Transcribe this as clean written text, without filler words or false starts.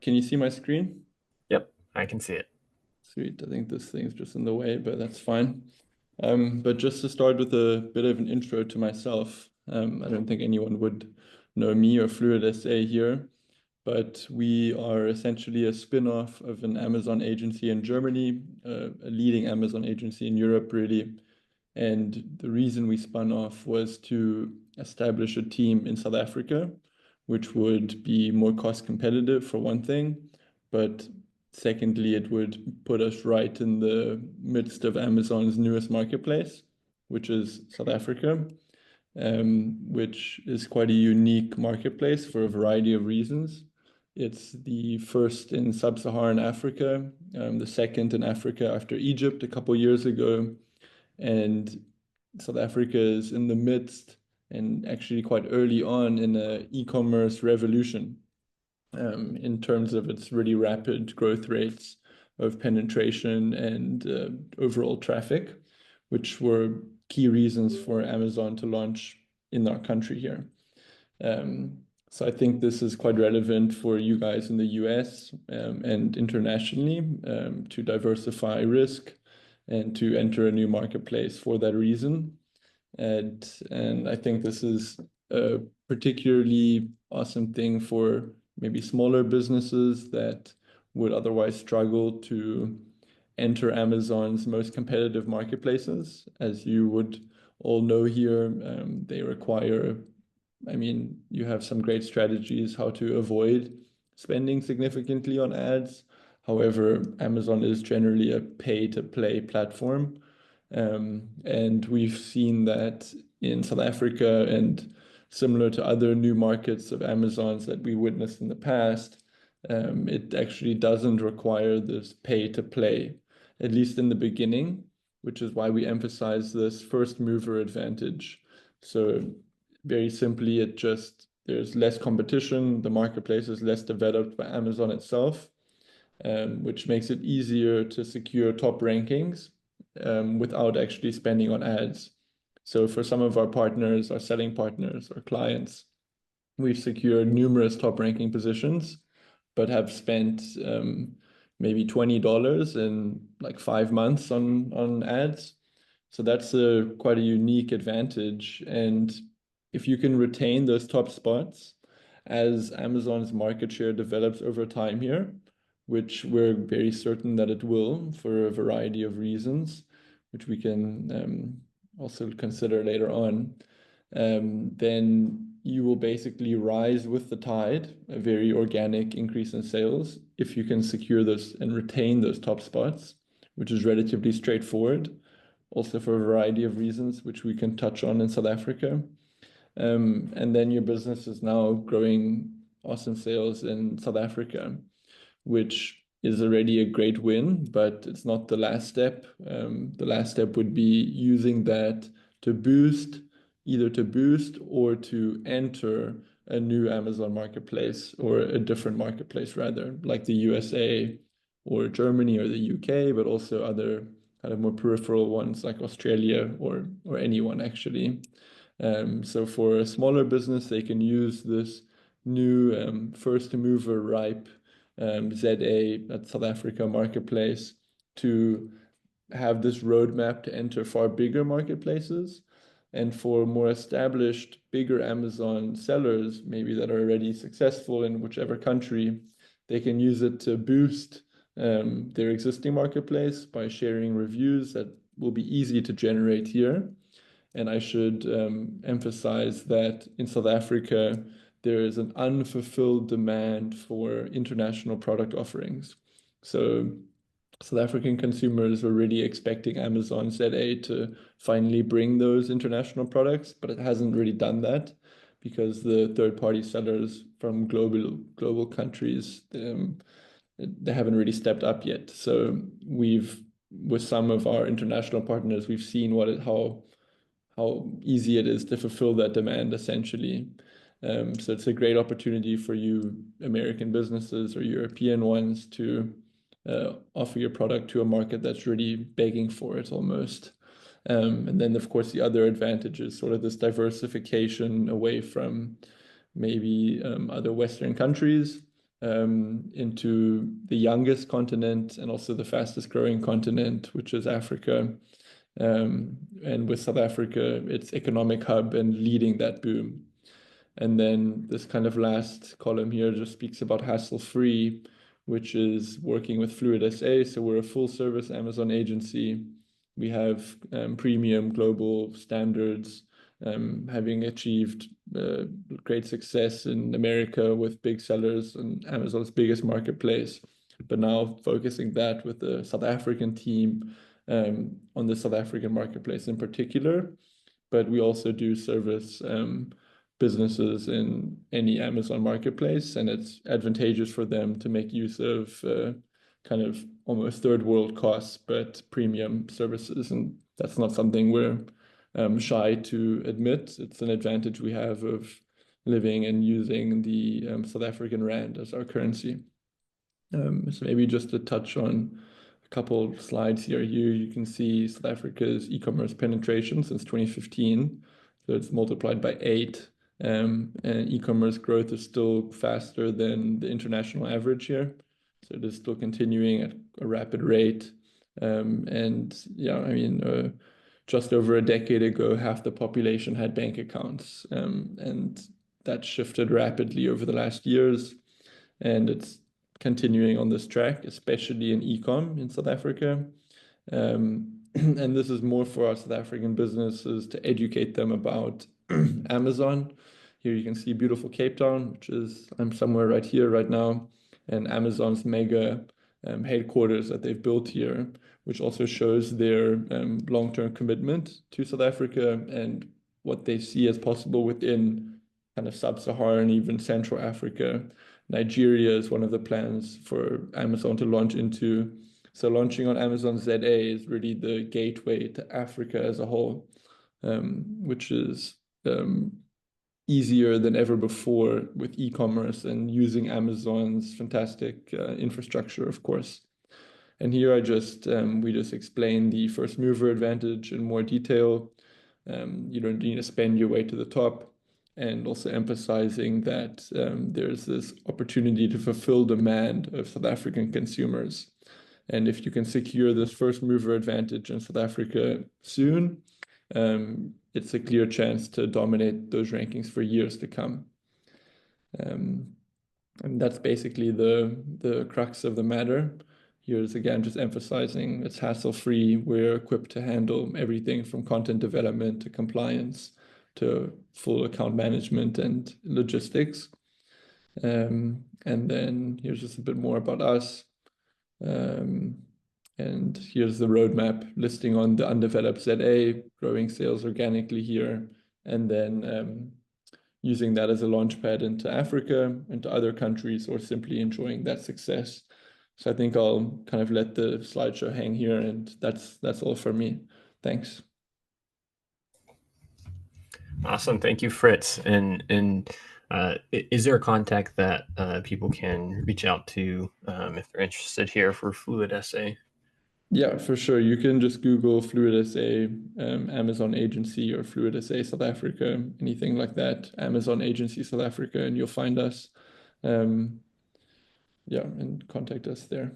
Can you see my screen? Yep, I can see it. Sweet. I think this thing's just in the way, but that's fine. But just to start with a bit of an intro to myself, I don't think anyone would know me or Fluid SA here, but we are essentially a spin-off of an Amazon agency in Germany, a leading Amazon agency in Europe, really. And the reason we spun off was to establish a team in South Africa, which would be more cost competitive for one thing, but secondly, it would put us right in the midst of Amazon's newest marketplace, which is South Africa, which is quite a unique marketplace for a variety of reasons. It's the first in sub-Saharan Africa, the second in Africa after Egypt a couple years ago, and South Africa is in the midst and actually quite early on in an e-commerce revolution in terms of its really rapid growth rates of penetration and overall traffic, which were key reasons for Amazon to launch in our country here. Um, so I think this is quite relevant for you guys in the US and internationally to diversify risk and to enter a new marketplace for that reason. And I think this is a particularly awesome thing for maybe smaller businesses that would otherwise struggle to enter Amazon's most competitive marketplaces. As you would all know here, they require, I mean, you have some great strategies how to avoid spending significantly on ads. However, Amazon is generally a pay-to-play platform. And we've seen that in South Africa and similar to other new markets of Amazon's that we witnessed in the past, it actually doesn't require this pay to play, at least in the beginning, which is why we emphasize this first mover advantage. So very simply, there's less competition, the marketplace is less developed by Amazon itself, which makes it easier to secure top rankings without actually spending on ads. So for some of our partners, our selling partners, our clients, we've secured numerous top ranking positions, but have spent maybe $20 in like 5 months on ads. So that's quite a unique advantage. And if you can retain those top spots as Amazon's market share develops over time here, which we're very certain that it will for a variety of reasons, which we can also consider later on, then you will basically rise with the tide, a very organic increase in sales, if you can secure those and retain those top spots, which is relatively straightforward, also for a variety of reasons, which we can touch on in South Africa. And then your business is now growing awesome sales in South Africa, which is already a great win, but it's not the last step. The last step would be using that to boost, either to boost or to enter a new Amazon marketplace or a different marketplace rather, like the USA or Germany or the UK, but also other kind of more peripheral ones like Australia or anyone actually. So for a smaller business, they can use this new first mover ripe ZA at South Africa marketplace to have this roadmap to enter far bigger marketplaces. And for more established, bigger Amazon sellers, maybe that are already successful in whichever country, they can use it to boost their existing marketplace by sharing reviews that will be easy to generate here. And I should emphasize that in South Africa, there is an unfulfilled demand for international product offerings. So South African consumers were really expecting Amazon ZA to finally bring those international products, but it hasn't really done that because the third-party sellers from global countries they haven't really stepped up yet. So with some of our international partners, we've seen how easy it is to fulfill that demand essentially. So it's a great opportunity for you American businesses or European ones to offer your product to a market that's really begging for it almost. And then, of course, the other advantage is sort of this diversification away from maybe other Western countries into the youngest continent and also the fastest growing continent, which is Africa. And with South Africa, its economic hub and leading that boom. And then this kind of last column here just speaks about hassle-free, which is working with Fluid SA. So we're a full service Amazon agency. We have premium global standards, having achieved great success in America with big sellers and Amazon's biggest marketplace. But now focusing that with the South African team on the South African marketplace in particular. But we also do service businesses in any Amazon marketplace, and it's advantageous for them to make use of kind of almost third world costs, but premium services. And that's not something we're shy to admit. It's an advantage we have of living and using the South African rand as our currency. So maybe just to touch on a couple of slides here. Here you can see South Africa's e-commerce penetration since 2015. So it's multiplied by 8. And e-commerce growth is still faster than the international average here. So it is still continuing at a rapid rate. And yeah, I mean, just over a decade ago, half the population had bank accounts. And that shifted rapidly over the last years. And it's continuing on this track, especially in e-com in South Africa. And this is more for our South African businesses to educate them about Amazon. Here you can see beautiful Cape Town, which is, I'm somewhere right here right now, and Amazon's mega headquarters that they've built here, which also shows their long-term commitment to South Africa and what they see as possible within kind of sub-Saharan, even Central Africa. Nigeria is one of the plans for Amazon to launch into. So launching on Amazon ZA is really the gateway to Africa as a whole, which is easier than ever before with e-commerce and using Amazon's fantastic infrastructure, of course. And here we just explain the first mover advantage in more detail. You don't need to spend your way to the top, and also emphasizing that there's this opportunity to fulfill demand of South African consumers. And if you can secure this first mover advantage in South Africa soon, it's a clear chance to dominate those rankings for years to come. And that's basically the crux of the matter. Here's again just emphasizing it's hassle-free. We're equipped to handle everything from content development to compliance to full account management and logistics. And then here's just a bit more about us. And here's the roadmap listing on the undeveloped ZA, growing sales organically here, and then using that as a launchpad into Africa, into other countries, or simply enjoying that success. So I think I'll kind of let the slideshow hang here, and that's all for me. Thanks. Awesome, thank you, Fritz. And is there a contact that people can reach out to if they're interested here for Fluid SA? Yeah, for sure. You can just Google Fluid SA, Amazon Agency, or Fluid SA South Africa, anything like that, Amazon Agency South Africa, and you'll find us. Yeah, and contact us there.